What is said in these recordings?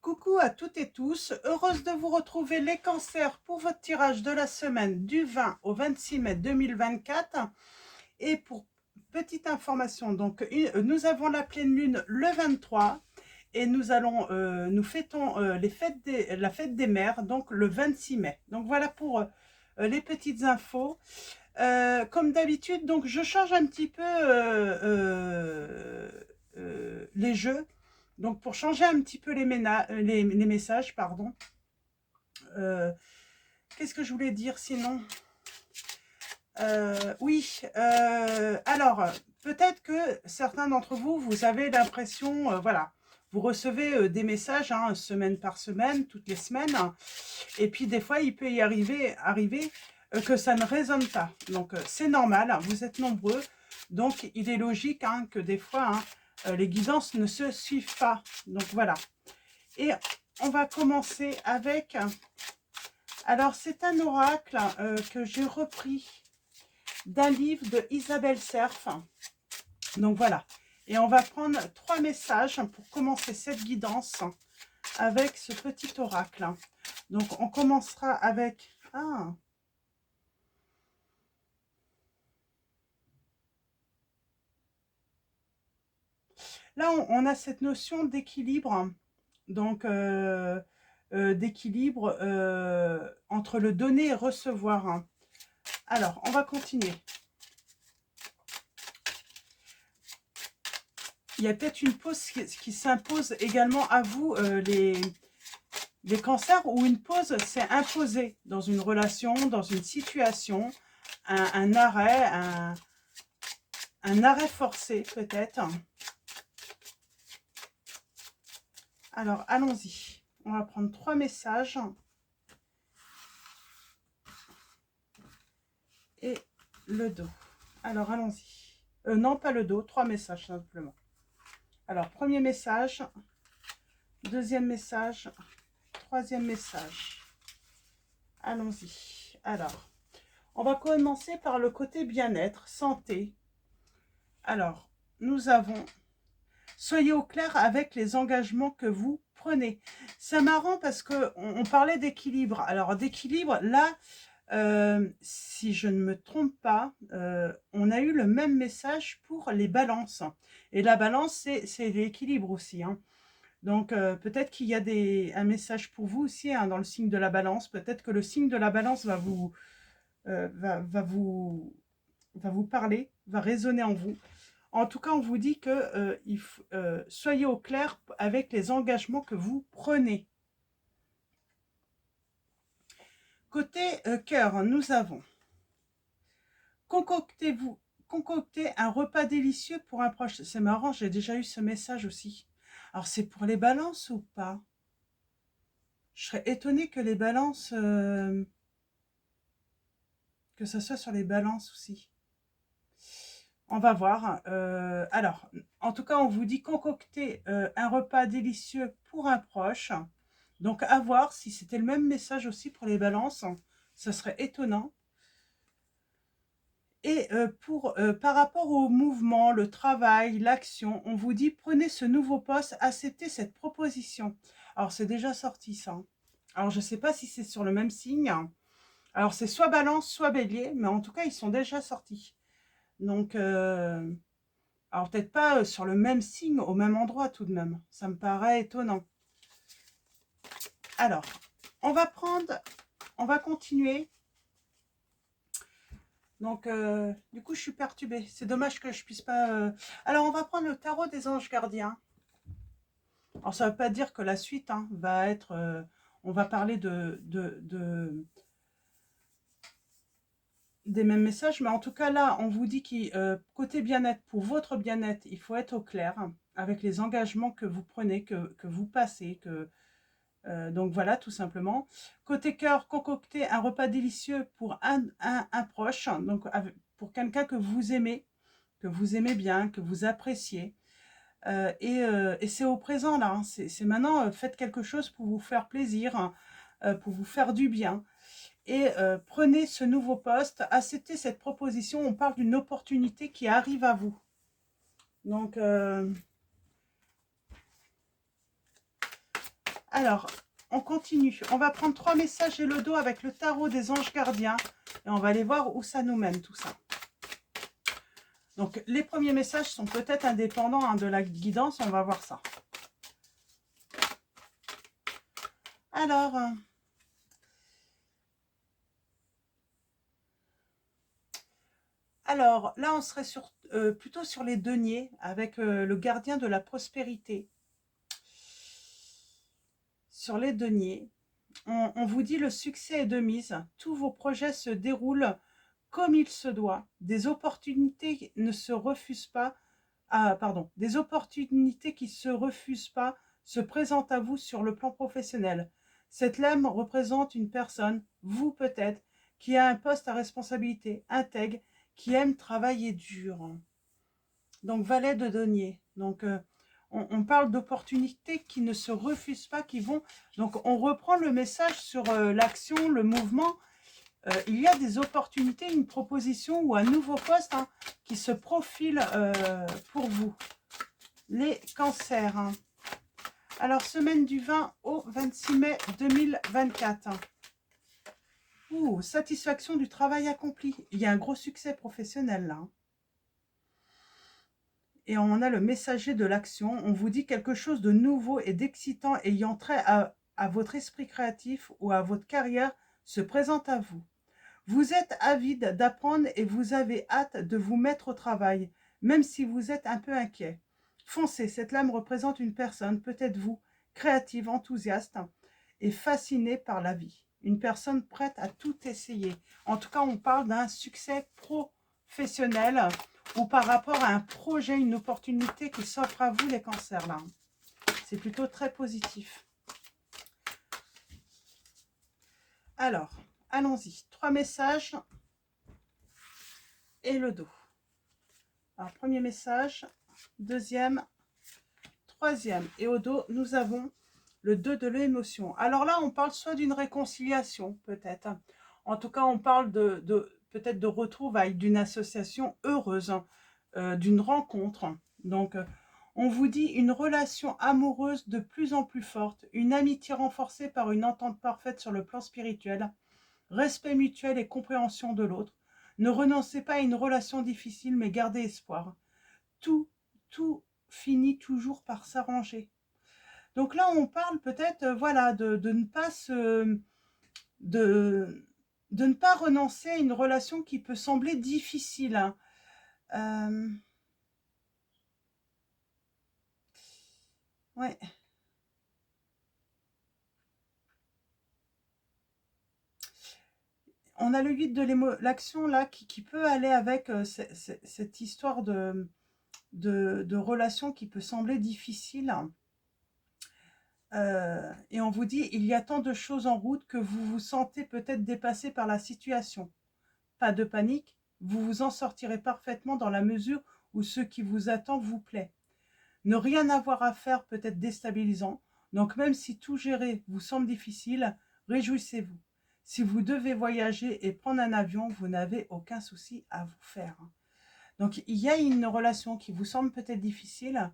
Coucou à toutes et tous, heureuse de vous retrouver les cancers pour votre tirage de la semaine du 20 au 26 mai 2024. Et pour petite information, donc nous avons la pleine lune le 23 et nous fêtons la fête des mères, donc le 26 mai. Donc voilà pour les petites infos. Comme d'habitude, donc je change un petit peu les jeux. Donc pour changer un petit peu les messages, pardon. Qu'est-ce que je voulais dire sinon? Oui, alors peut-être que certains d'entre vous, vous avez l'impression, voilà, vous recevez des messages semaine par semaine, toutes les semaines, et puis des fois il peut y arriver que ça ne résonne pas. Donc c'est normal, vous êtes nombreux, donc il est logique que des fois les guidances ne se suivent pas. Donc voilà. Et on va commencer avec... Alors c'est un oracle que j'ai repris d'un livre de Isabelle Serf. Donc voilà. Et on va prendre 3 messages pour commencer cette guidance avec ce petit oracle. Donc on commencera avec... Ah, là, on a cette notion d'équilibre. Donc, d'équilibre entre le donner et recevoir. Alors, on va continuer. Il y a peut-être une pause qui s'impose également à vous, les cancers, où une pause s'est imposée dans une relation, dans une situation, un arrêt, un arrêt forcé peut-être. Alors, allons-y. On va prendre 3 messages. Et le dos. Alors, allons-y. Non, pas le dos, 3 messages simplement. Alors, premier message, deuxième message, troisième message. Allons-y. Alors, on va commencer par le côté bien-être, santé. Alors, nous avons... Soyez au clair avec les engagements que vous prenez. C'est marrant parce qu'on parlait d'équilibre. Alors, d'équilibre, là, si je ne me trompe pas, on a eu le même message pour les balances. Et la balance, c'est l'équilibre aussi. Donc, peut-être qu'il y a un message pour vous aussi dans le signe de la balance. Peut-être que le signe de la balance va vous parler, va résonner en vous. En tout cas, on vous dit que soyez au clair avec les engagements que vous prenez. Côté cœur, nous avons concoctez un repas délicieux pour un proche. C'est marrant, j'ai déjà eu ce message aussi. Alors, c'est pour les balances ou pas? Je serais étonnée que les balances... que ce soit sur les balances aussi. On va voir. Alors, en tout cas, on vous dit concocter un repas délicieux pour un proche. Donc, à voir si c'était le même message aussi pour les balances. Ce serait étonnant. Et par rapport au mouvement, le travail, l'action, on vous dit prenez ce nouveau poste, acceptez cette proposition. Alors, c'est déjà sorti ça. Alors, je ne sais pas si c'est sur le même signe. Alors, c'est soit balance, soit bélier, mais en tout cas, ils sont déjà sortis. Donc, alors peut-être pas sur le même signe, au même endroit tout de même. Ça me paraît étonnant. Alors, on va continuer. Donc, du coup, je suis perturbée. C'est dommage que je puisse pas... Alors, on va prendre le tarot des anges gardiens. Alors, ça ne veut pas dire que la suite va être... on va parler des mêmes messages, mais en tout cas, là, on vous dit que côté bien-être, pour votre bien-être, il faut être au clair avec les engagements que vous prenez, que vous passez, donc voilà, tout simplement. Côté cœur, concocter un repas délicieux pour un proche, donc pour quelqu'un que vous aimez bien, que vous appréciez. Et c'est au présent, là. C'est maintenant, faites quelque chose pour vous faire plaisir, pour vous faire du bien. Et prenez ce nouveau poste, acceptez cette proposition. On parle d'une opportunité qui arrive à vous. Donc... Alors, on continue. On va prendre 3 messages et le dos avec le tarot des anges gardiens. Et on va aller voir où ça nous mène, tout ça. Donc, les premiers messages sont peut-être indépendants hein, de la guidance. On va voir ça. Alors là, on serait plutôt sur les deniers avec le gardien de la prospérité. Sur les deniers, on vous dit le succès est de mise. Tous vos projets se déroulent comme il se doit. Des opportunités ne se refusent pas. Des opportunités qui se refusent pas se présentent à vous sur le plan professionnel. Cette lame représente une personne, vous peut-être, qui a un poste à responsabilité, intègre, qui aime travailler dur. Donc, valet de denier. Donc, on parle d'opportunités qui ne se refusent pas, qui vont... Donc, on reprend le message sur l'action, le mouvement. Il y a des opportunités, une proposition ou un nouveau poste hein, qui se profile pour vous. Les cancers. Hein. Alors, semaine du 20 au 26 mai 2024. Ouh, satisfaction du travail accompli. Il y a un gros succès professionnel là. Et on a le messager de l'action. On vous dit quelque chose de nouveau et d'excitant ayant trait à votre esprit créatif ou à votre carrière se présente à vous. Vous êtes avide d'apprendre et vous avez hâte de vous mettre au travail, même si vous êtes un peu inquiet. Foncez, cette lame représente une personne, peut-être vous, créative, enthousiaste et fascinée par la vie. Une personne prête à tout essayer. En tout cas, on parle d'un succès professionnel ou par rapport à un projet, une opportunité qui s'offre à vous, les cancers, là. C'est plutôt très positif. Alors, allons-y. 3 messages et le dos. Alors, premier message, deuxième, troisième. Et au dos, nous avons le 2 de l'émotion. Alors là, on parle soit d'une réconciliation, peut-être. En tout cas, on parle peut-être de retrouvailles, d'une association heureuse, d'une rencontre. Donc, on vous dit une relation amoureuse de plus en plus forte, une amitié renforcée par une entente parfaite sur le plan spirituel, respect mutuel et compréhension de l'autre. Ne renoncez pas à une relation difficile, mais gardez espoir. Tout finit toujours par s'arranger. Donc là, on parle peut-être, voilà, de ne pas de ne pas renoncer à une relation qui peut sembler difficile. Hein. Ouais. On a le 8 de l'action là qui peut aller avec cette histoire de relation qui peut sembler difficile. Et on vous dit, il y a tant de choses en route que vous vous sentez peut-être dépassé par la situation. Pas de panique, vous vous en sortirez parfaitement dans la mesure où ce qui vous attend vous plaît. Ne rien avoir à faire peut être déstabilisant, donc même si tout gérer vous semble difficile, réjouissez-vous. Si vous devez voyager et prendre un avion, vous n'avez aucun souci à vous faire. Donc il y a une relation qui vous semble peut-être difficile,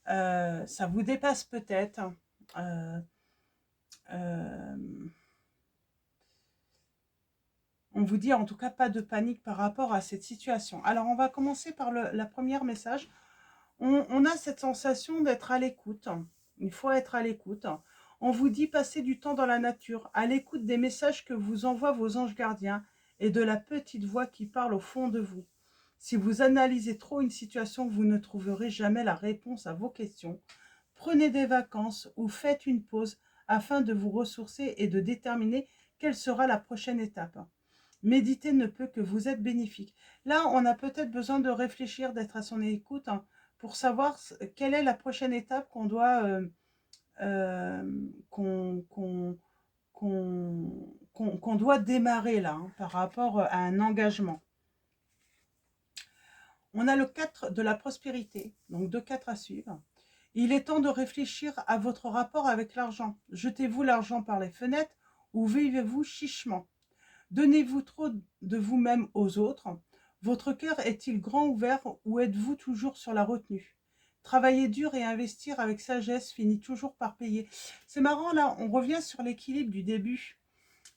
ça vous dépasse peut-être. On vous dit en tout cas pas de panique par rapport à cette situation. Alors on va commencer par la première message. On a cette sensation d'être à l'écoute. Il faut être à l'écoute. On vous dit passer du temps dans la nature, à l'écoute des messages que vous envoient vos anges gardiens et de la petite voix qui parle au fond de vous. Si vous analysez trop une situation, vous ne trouverez jamais la réponse à vos questions. Prenez des vacances ou faites une pause afin de vous ressourcer et de déterminer quelle sera la prochaine étape. Méditer ne peut que vous être bénéfique. Là, on a peut-être besoin de réfléchir, d'être à son écoute, hein, pour savoir quelle est la prochaine étape qu'on doit qu'on doit démarrer là, hein, par rapport à un engagement. On a le 4 de la prospérité, donc 2-4 à suivre. Il est temps de réfléchir à votre rapport avec l'argent. Jetez-vous l'argent par les fenêtres ou vivez-vous chichement? Donnez-vous trop de vous-même aux autres? Votre cœur est-il grand ouvert ou êtes-vous toujours sur la retenue? Travailler dur et investir avec sagesse finit toujours par payer. C'est marrant, là, on revient sur l'équilibre du début.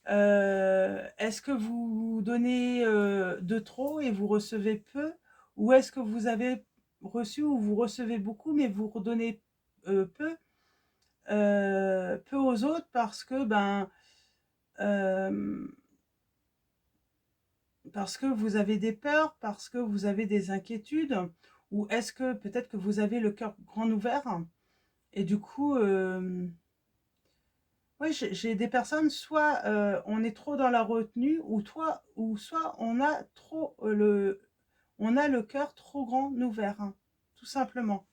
Est-ce que vous donnez de trop et vous recevez peu? Ou est-ce que vous avez reçu ou vous recevez beaucoup mais vous redonnez peu, peu aux autres euh, parce que vous avez des peurs, parce que vous avez des inquiétudes, ou est-ce que peut-être que vous avez le cœur grand ouvert et du coup, oui, j'ai des personnes, soit on est trop dans la retenue, ou soit on a trop on a le cœur trop grand ouvert, hein, tout simplement.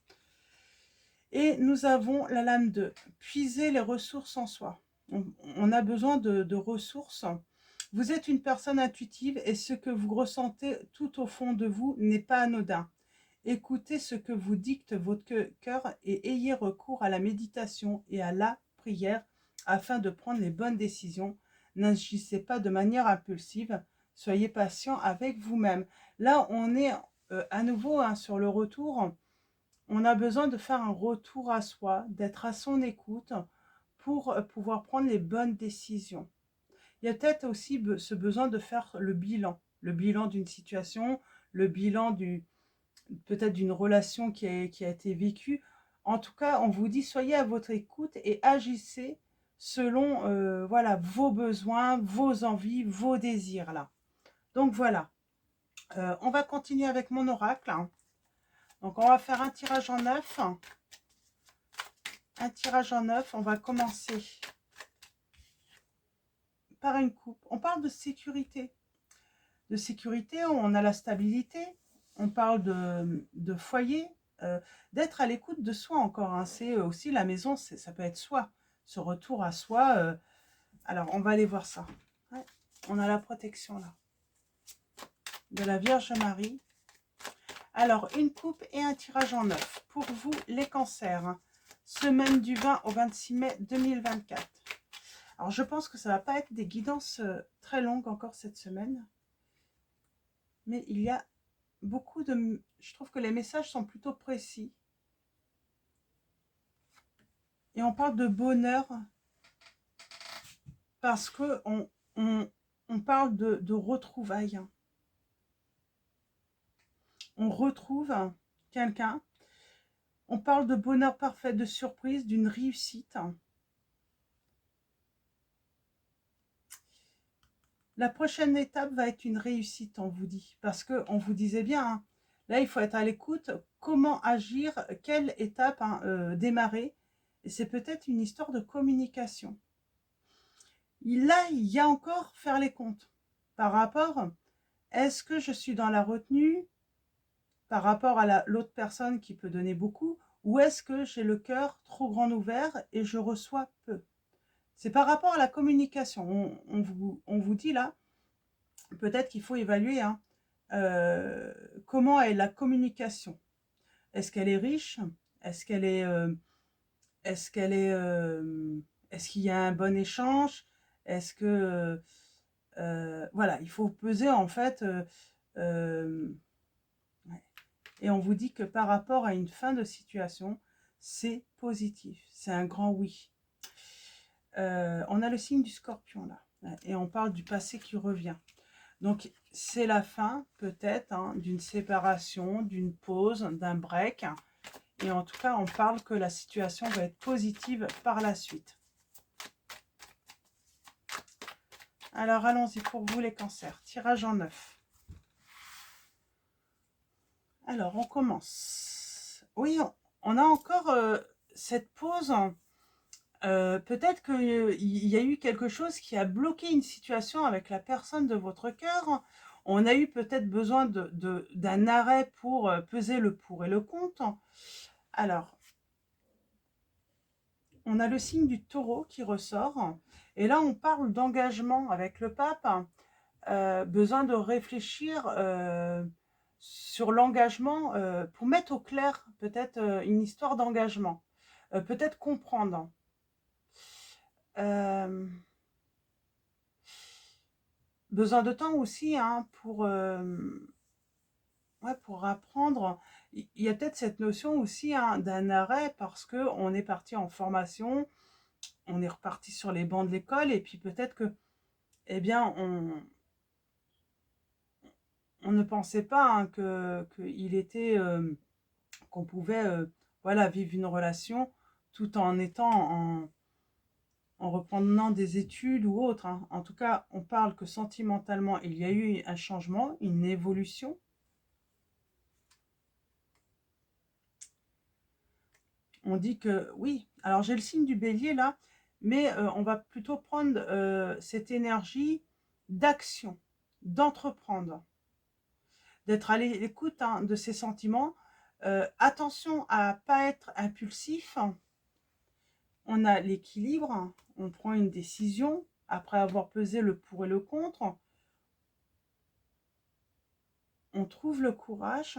Et nous avons la lame 2, puiser les ressources en soi. On a besoin de ressources. Vous êtes une personne intuitive et ce que vous ressentez tout au fond de vous n'est pas anodin. Écoutez ce que vous dicte votre cœur et ayez recours à la méditation et à la prière afin de prendre les bonnes décisions. N'agissez pas de manière impulsive, soyez patient avec vous-même. Là, on est à nouveau, hein, sur le retour. On a besoin de faire un retour à soi, d'être à son écoute pour pouvoir prendre les bonnes décisions. Il y a peut-être aussi ce besoin de faire le bilan d'une situation, le bilan peut-être d'une relation qui a été vécue. En tout cas, on vous dit, soyez à votre écoute et agissez selon voilà, vos besoins, vos envies, vos désirs. Là. Donc voilà, on va continuer avec mon oracle. Donc on va faire un tirage en 9. Un tirage en 9, on va commencer par une coupe. On parle de sécurité. De sécurité, on a la stabilité, on parle de foyer, d'être à l'écoute de soi encore. Hein. C'est aussi la maison, ça peut être soi, ce retour à soi. Alors, on va aller voir ça. Ouais. On a la protection là, de la Vierge Marie. Alors, une coupe et un tirage en 9. Pour vous, les cancers. Hein. Semaine du 20 au 26 mai 2024. Alors, je pense que ça ne va pas être des guidances très longues encore cette semaine. Mais il y a beaucoup de... Je trouve que les messages sont plutôt précis. Et on parle de bonheur parce que on parle de retrouvailles. On retrouve quelqu'un. On parle de bonheur parfait, de surprise, d'une réussite. La prochaine étape va être une réussite, on vous dit. Parce qu'on vous disait bien, hein, là, il faut être à l'écoute. Comment agir? Quelle étape démarrer? Et c'est peut-être une histoire de communication. Là, il y a encore faire les comptes. Par rapport, est-ce que je suis dans la retenue par rapport à l'autre personne qui peut donner beaucoup? Ou est-ce que j'ai le cœur trop grand ouvert et je reçois peu? C'est par rapport à la communication. On vous dit là, peut-être qu'il faut évaluer hein, comment est la communication. Est-ce qu'elle est riche? Est-ce qu'elle est... est-ce qu'elle est... est-ce qu'il y a un bon échange? Est-ce que... voilà, il faut peser en fait... ouais. Et on vous dit que par rapport à une fin de situation, c'est positif. C'est un grand oui. On a le signe du scorpion là. Et on parle du passé qui revient. Donc, c'est la fin, peut-être, hein, d'une séparation, d'une pause, d'un break. Et en tout cas, on parle que la situation va être positive par la suite. Alors, allons-y pour vous, les cancers. Tirage en 9. Alors, on commence. Oui, on a encore cette pause. Peut-être qu'il y a eu quelque chose qui a bloqué une situation avec la personne de votre cœur. On a eu peut-être besoin d'un arrêt pour peser le pour et le contre. Alors, on a le signe du taureau qui ressort. Et là, on parle d'engagement avec le pape. Besoin de réfléchir sur l'engagement pour mettre au clair peut-être une histoire d'engagement. Peut-être comprendre. Besoin de temps aussi hein, pour apprendre il y a peut-être cette notion aussi hein, d'un arrêt parce qu'on est parti en formation, on est reparti sur les bancs de l'école et puis peut-être que, eh bien, on ne pensait pas hein, qu'il était, qu'on pouvait, voilà, vivre une relation tout en étant en reprenant des études ou autre. Hein. En tout cas, on parle que sentimentalement, il y a eu un changement, une évolution. On dit que oui. Alors j'ai le signe du bélier là, mais on va plutôt prendre cette énergie d'action, d'entreprendre, d'être à l'écoute hein, de ses sentiments. Attention à pas être impulsif. On a l'équilibre, on prend une décision après avoir pesé le pour et le contre. On trouve le courage.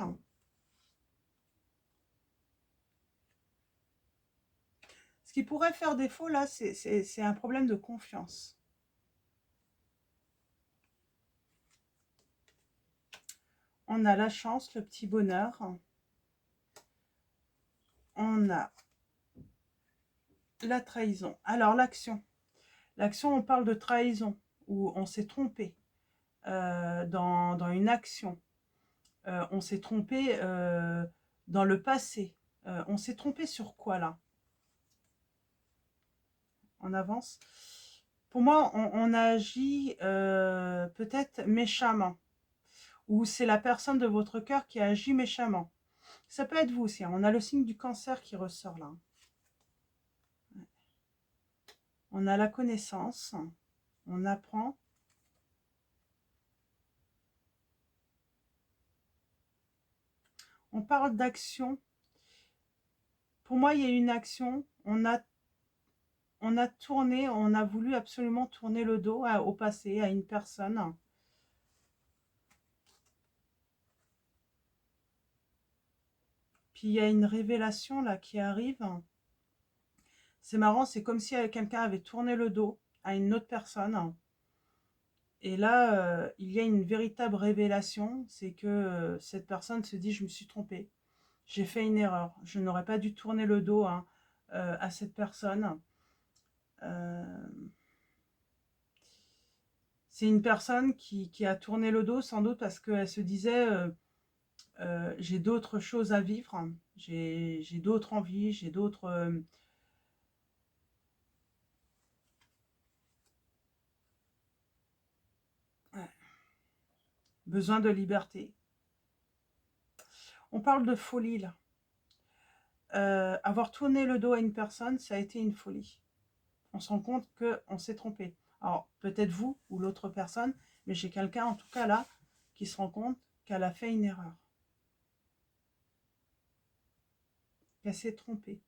Ce qui pourrait faire défaut là, c'est un problème de confiance. On a la chance, le petit bonheur. On a la trahison. Alors l'action. L'action, on parle de trahison, où on s'est trompé dans une action. On s'est trompé dans le passé. On s'est trompé sur quoi là? On avance. Pour moi, on a agi peut-être méchamment. Ou c'est la personne de votre cœur qui a agi méchamment. Ça peut être vous aussi. Hein. On a le signe du cancer qui ressort là. On a la connaissance. On apprend. On parle d'action. Pour moi, il y a une action. On a tourné, on a voulu absolument tourner le dos au passé, à une personne. Puis il y a une révélation là qui arrive. C'est marrant, c'est comme si quelqu'un avait tourné le dos à une autre personne. Et là, il y a une véritable révélation, c'est que cette personne se dit, je me suis trompée, j'ai fait une erreur, je n'aurais pas dû tourner le dos hein, à cette personne. C'est une personne qui a tourné le dos sans doute parce qu'elle se disait, j'ai d'autres choses à vivre, j'ai d'autres envies, j'ai d'autres... besoin de liberté. On parle de folie là. Avoir tourné le dos à une personne, ça a été une folie. On se rend compte qu'on s'est trompé. Alors, peut-être vous ou l'autre personne, mais j'ai quelqu'un, en tout cas là, qui se rend compte qu'elle a fait une erreur. Qu'elle s'est trompée.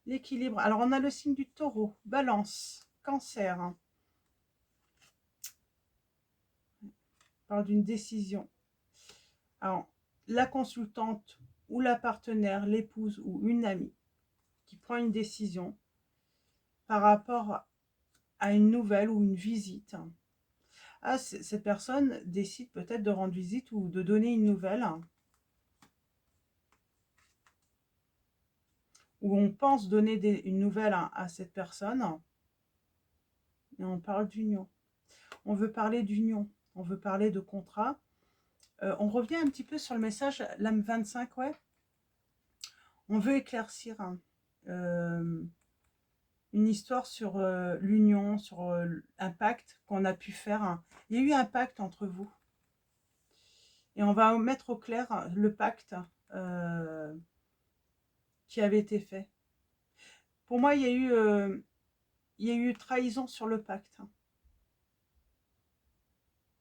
L'équilibre. Alors, on a le signe du taureau, balance, cancer. On parle d'une décision. Alors, la consultante ou la partenaire, l'épouse ou une amie qui prend une décision par rapport à une nouvelle ou une visite. Ah, cette personne décide peut-être de rendre visite ou de donner une nouvelle où on pense donner une nouvelle à cette personne et on parle d'union. On veut parler d'union, on veut parler de contrat. On revient un petit peu sur le message l'âme 25, ouais. On veut éclaircir une histoire sur l'union, sur un pacte qu'on a pu faire. Hein. Il y a eu un pacte entre vous. Et on va mettre au clair le pacte qui avait été fait. Pour moi, il y a eu trahison sur le pacte, hein,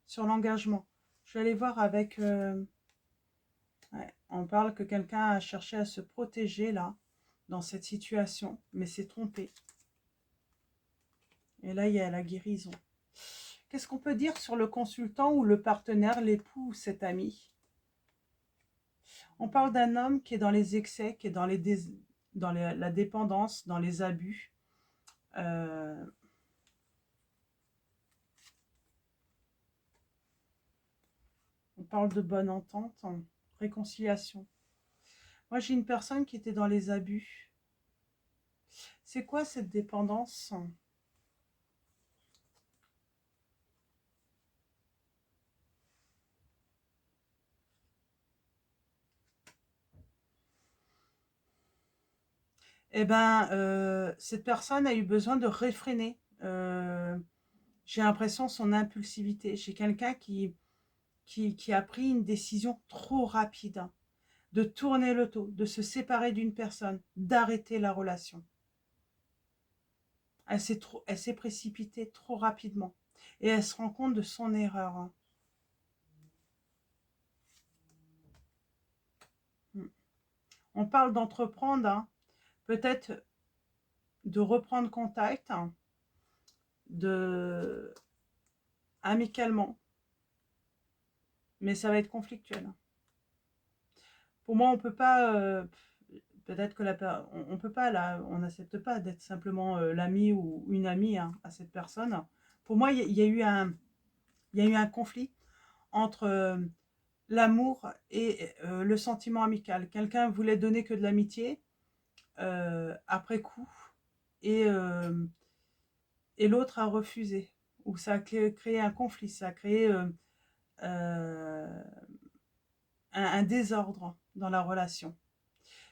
sur l'engagement. Je vais aller voir avec... ouais, on parle que quelqu'un a cherché à se protéger là, dans cette situation, mais s'est trompé. Et là, il y a la guérison. Qu'est-ce qu'on peut dire sur le consultant ou le partenaire, l'époux ou cet ami? On parle d'un homme qui est dans les excès, qui est dans, la dépendance, dans les abus. On parle de bonne entente. réconciliation. Moi, j'ai une personne qui était dans les abus. C'est quoi cette dépendance? Eh ben, cette personne a eu besoin de réfréner, j'ai l'impression, son impulsivité. J'ai quelqu'un qui a pris une décision trop rapide, hein, de tourner le dos, de se séparer d'une personne, d'arrêter la relation. Elle s'est précipitée trop rapidement et elle se rend compte de son erreur, hein. Mm. On parle d'entreprendre, hein, peut-être de reprendre contact, hein, de amicalement, mais ça va être conflictuel. Pour moi, on peut pas, peut-être que on peut pas là, on n'accepte pas d'être simplement l'ami ou une amie, hein, à cette personne. Pour moi, il y a eu un conflit entre l'amour et le sentiment amical. Quelqu'un voulait donner que de l'amitié après coup, et, euh, et l'autre a refusé. Ou ça a créé un conflit, ça a créé euh, un désordre dans la relation.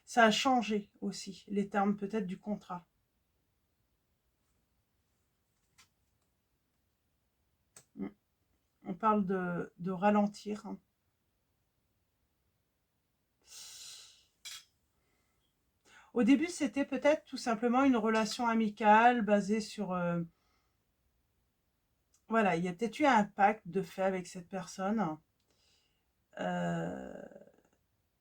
Ça a changé aussi les termes peut-être du contrat. On parle de ralentir. Au début, c'était peut-être tout simplement une relation amicale basée sur... voilà, il y a peut-être eu un pacte de fait avec cette personne. Euh,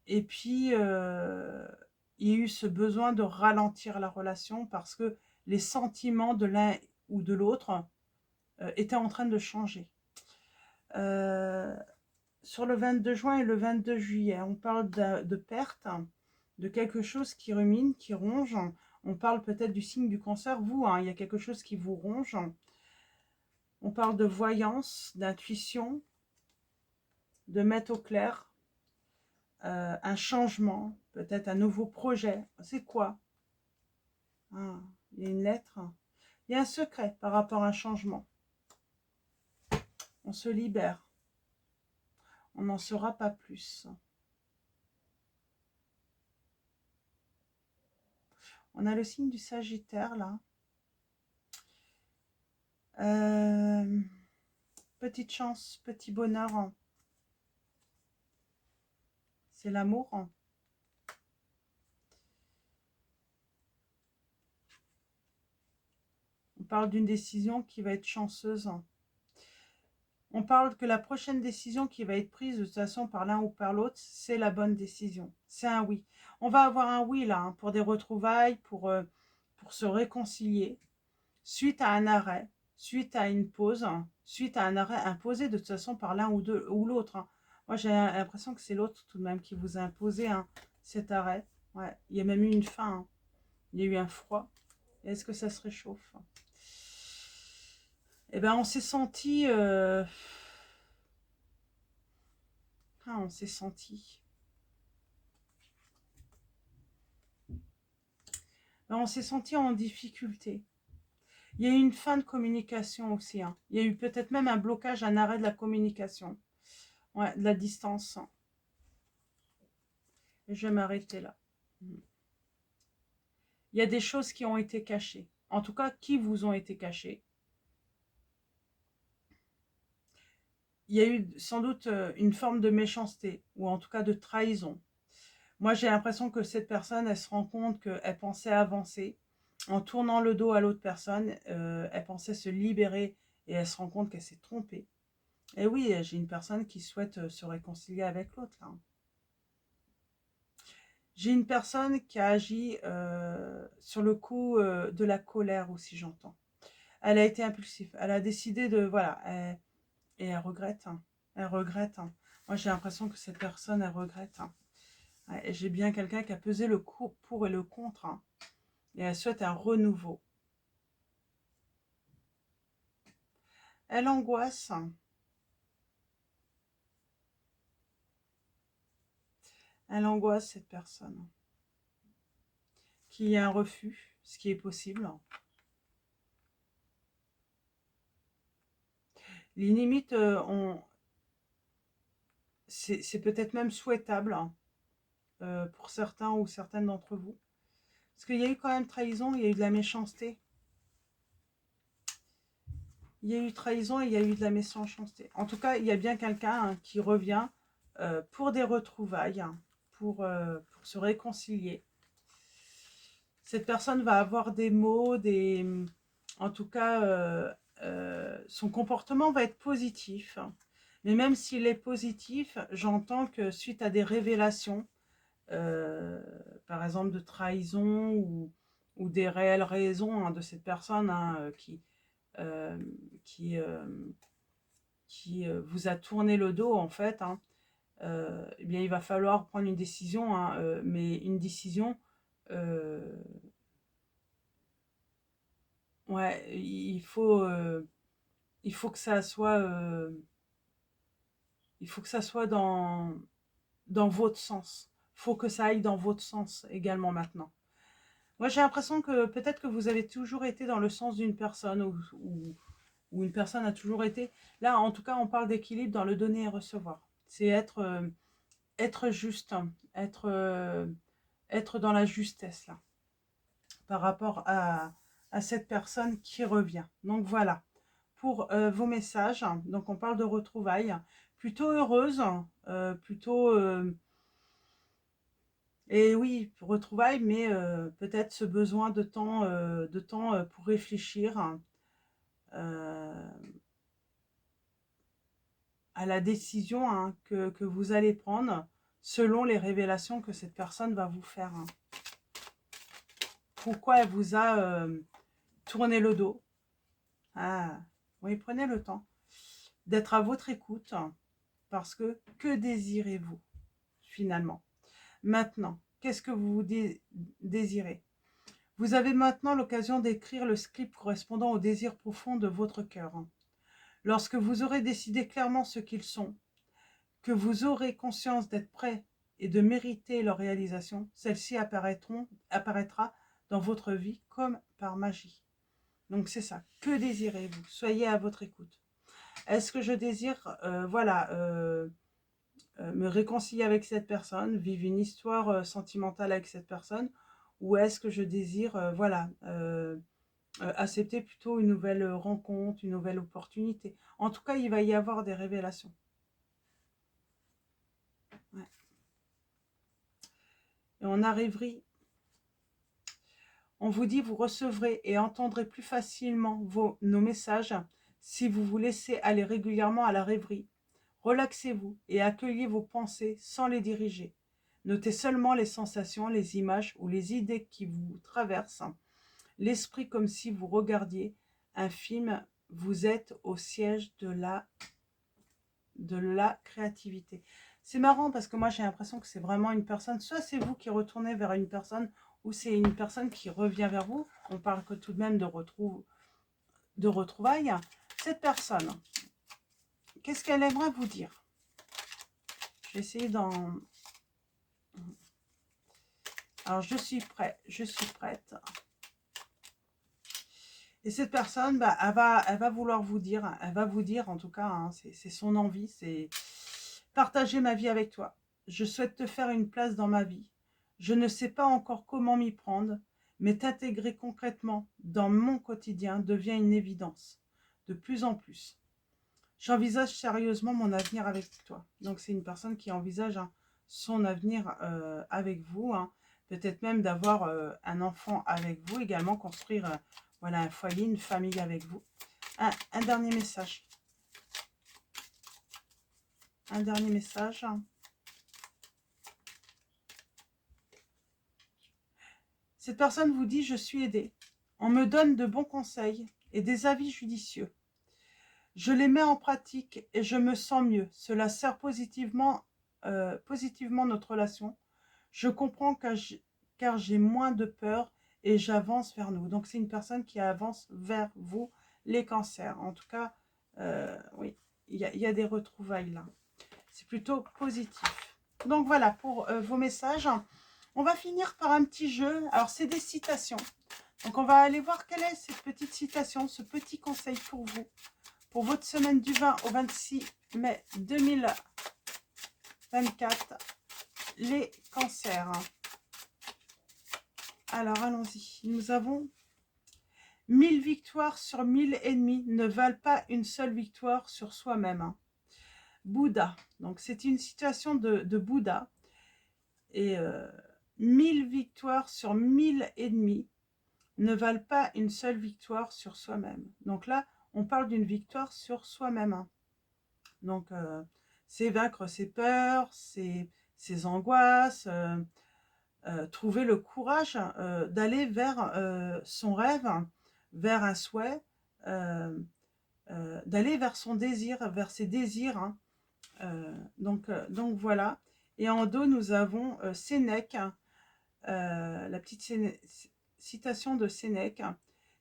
et puis, il y a eu ce besoin de ralentir la relation parce que les sentiments de l'un ou de l'autre étaient en train de changer. Euh, sur le 22 juin et le 22 juillet, on parle de perte, de quelque chose qui rumine, qui ronge. On parle peut-être du signe du cancer. Vous, hein, il y a quelque chose qui vous ronge. On parle de voyance, d'intuition, de mettre au clair, un changement, peut-être un nouveau projet. C'est quoi? Ah, il y a une lettre. Il y a un secret par rapport à un changement. On se libère. On n'en saura pas plus. On a le signe du Sagittaire, là. Euh, petite chance, petit bonheur. C'est l'amour. On parle d'une décision qui va être chanceuse. On parle que la prochaine décision qui va être prise de toute façon par l'un ou par l'autre, c'est la bonne décision. C'est un oui. On va avoir un oui là, hein, pour des retrouvailles, pour se réconcilier, suite à un arrêt, suite à une pause, hein, suite à un arrêt imposé de toute façon par l'un ou l'autre, hein. Moi, j'ai l'impression que c'est l'autre tout de même qui vous a imposé, hein, cet arrêt. Ouais, il y a même eu une fin, hein. Il y a eu un froid. Est-ce que ça se réchauffe? Eh ben, on s'est senti... Ah, on s'est senti... Ben, on s'est senti en difficulté. Il y a eu une fin de communication aussi, hein. Il y a eu peut-être même un blocage, un arrêt de la communication. Ouais, de la distance. Et je vais m'arrêter là. Il y a des choses qui ont été cachées. En tout cas, qui vous ont été cachées. Il y a eu sans doute une forme de méchanceté, ou en tout cas de trahison. Moi, j'ai l'impression que cette personne, elle se rend compte qu'elle pensait avancer. En tournant le dos à l'autre personne, elle pensait se libérer et elle se rend compte qu'elle s'est trompée. Et oui, j'ai une personne qui souhaite se réconcilier avec l'autre, là. J'ai une personne qui a agi sur le coup de la colère aussi, j'entends. Elle a été impulsive. Elle a décidé de... Voilà. Et elle regrette, hein. Elle regrette, hein. Moi, j'ai l'impression que cette personne, elle regrette, hein. Ouais, j'ai bien quelqu'un qui a pesé le pour et le contre, hein. Et elle souhaite un renouveau. Elle angoisse. Elle angoisse cette personne. Qu'il y ait un refus, ce qui est possible. Les limites, c'est peut-être même souhaitable pour certains ou certaines d'entre vous. Parce qu'il y a eu quand même trahison, il y a eu de la méchanceté. Il y a eu trahison et il y a eu de la méchanceté. En tout cas, il y a bien quelqu'un qui revient pour des retrouvailles, pour se réconcilier. Cette personne va avoir des mots, en tout cas, son comportement va être positif. Mais même s'il est positif, j'entends que suite à des révélations, par exemple de trahison ou des réelles raisons de cette personne euh, qui, euh, qui vous a tourné le dos en fait, eh bien il va falloir prendre une décision, mais une décision, ouais, il faut que ça soit, il faut que ça soit dans votre sens. Il faut que ça aille dans votre sens également maintenant. Moi, j'ai l'impression que peut-être que vous avez toujours été dans le sens d'une personne ou une personne a toujours été. Là, en tout cas, on parle d'équilibre dans le donner et recevoir. C'est être juste, être dans la justesse, là, par rapport à cette personne qui revient. Donc, voilà, pour vos messages. Donc, on parle de retrouvailles. Plutôt heureuse, plutôt... et oui, retrouvailles, mais peut-être ce besoin de temps pour réfléchir à la décision que vous allez prendre selon les révélations que cette personne va vous faire. Pourquoi elle vous a tourné le dos. Ah, oui, prenez le temps d'être à votre écoute parce que désirez-vous finalement? Maintenant, qu'est-ce que vous désirez? Vous avez maintenant l'occasion d'écrire le script correspondant au désir profond de votre cœur. Lorsque vous aurez décidé clairement ce qu'ils sont, que vous aurez conscience d'être prêt et de mériter leur réalisation, celle-ci apparaîtra dans votre vie comme par magie. Donc c'est ça, que désirez-vous? Soyez à votre écoute. Est-ce que je désire, me réconcilier avec cette personne, vivre une histoire sentimentale avec cette personne, ou est-ce que je désire, accepter plutôt une nouvelle rencontre, une nouvelle opportunité? En tout cas, il va y avoir des révélations. Ouais. Et on arriverait, on vous dit, vous recevrez et entendrez plus facilement nos messages si vous vous laissez aller régulièrement à la rêverie. Relaxez-vous et accueillez vos pensées sans les diriger. Notez seulement les sensations, les images ou les idées qui vous traversent. L'esprit comme si vous regardiez un film. Vous êtes au siège de la créativité. C'est marrant parce que moi j'ai l'impression que c'est vraiment une personne, soit c'est vous qui retournez vers une personne, ou c'est une personne qui revient vers vous. On parle que tout de même de retrouvailles. Cette personne, qu'est-ce qu'elle aimerait vous dire? Je vais essayer d'en... Alors, je suis prêt, je suis prête. Et cette personne, bah, elle va vouloir vous dire, elle va vous dire en tout cas, c'est son envie, c'est partager ma vie avec toi. Je souhaite te faire une place dans ma vie. Je ne sais pas encore comment m'y prendre, mais t'intégrer concrètement dans mon quotidien devient une évidence, de plus en plus. J'envisage sérieusement mon avenir avec toi. Donc, c'est une personne qui envisage son avenir avec vous. Peut-être même d'avoir un enfant avec vous, également construire voilà, un foyer, une famille avec vous. Un dernier message. Un dernier message. Cette personne vous dit « Je suis aidée. On me donne de bons conseils et des avis judicieux. Je les mets en pratique et je me sens mieux. Cela sert positivement notre relation. Je comprends car j'ai moins de peur et j'avance vers nous. » Donc, c'est une personne qui avance vers vous, les cancers. En tout cas, oui, il y a des retrouvailles là. C'est plutôt positif. Donc voilà pour vos messages. On va finir par un petit jeu. Alors c'est des citations. Donc on va aller voir quelle est cette petite citation, ce petit conseil pour vous, pour votre semaine du 20 au 26 mai 2024, les cancers. Alors allons-y. Nous avons 1000 victoires sur 1000 ennemis ne valent pas une seule victoire sur soi-même. Bouddha. Donc c'est une citation de Bouddha. Et 1000 victoires sur 1000 ennemis ne valent pas une seule victoire sur soi-même. Donc là, on parle d'une victoire sur soi-même. Donc, c'est vaincre ses peurs, ses angoisses, trouver le courage d'aller vers son rêve, vers un souhait, d'aller vers son désir, vers ses désirs. Hein. Donc voilà. Et en dos, nous avons Sénèque, la petite citation de Sénèque.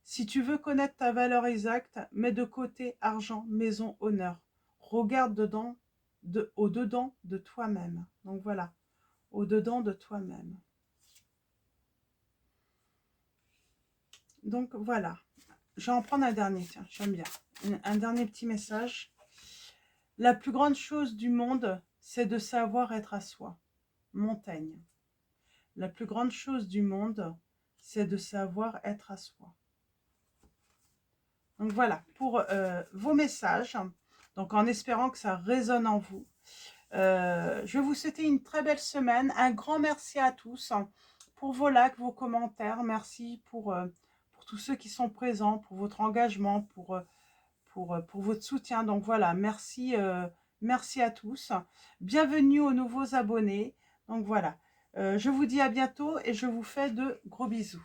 Si tu veux connaître ta valeur exacte, mets de côté argent, maison, honneur. Regarde au-dedans de toi-même. Donc voilà, au-dedans de toi-même. Donc voilà, je vais en prendre un dernier, tiens, j'aime bien. Un dernier petit message. La plus grande chose du monde, c'est de savoir être à soi. Montaigne. La plus grande chose du monde, c'est de savoir être à soi. Donc voilà, pour vos messages, donc en espérant que ça résonne en vous. Je vais vous souhaiter une très belle semaine. Un grand merci à tous pour vos likes, vos commentaires. Merci pour tous ceux qui sont présents, pour votre engagement, pour votre soutien. Donc voilà, merci, merci à tous. Bienvenue aux nouveaux abonnés. Donc voilà, je vous dis à bientôt et je vous fais de gros bisous.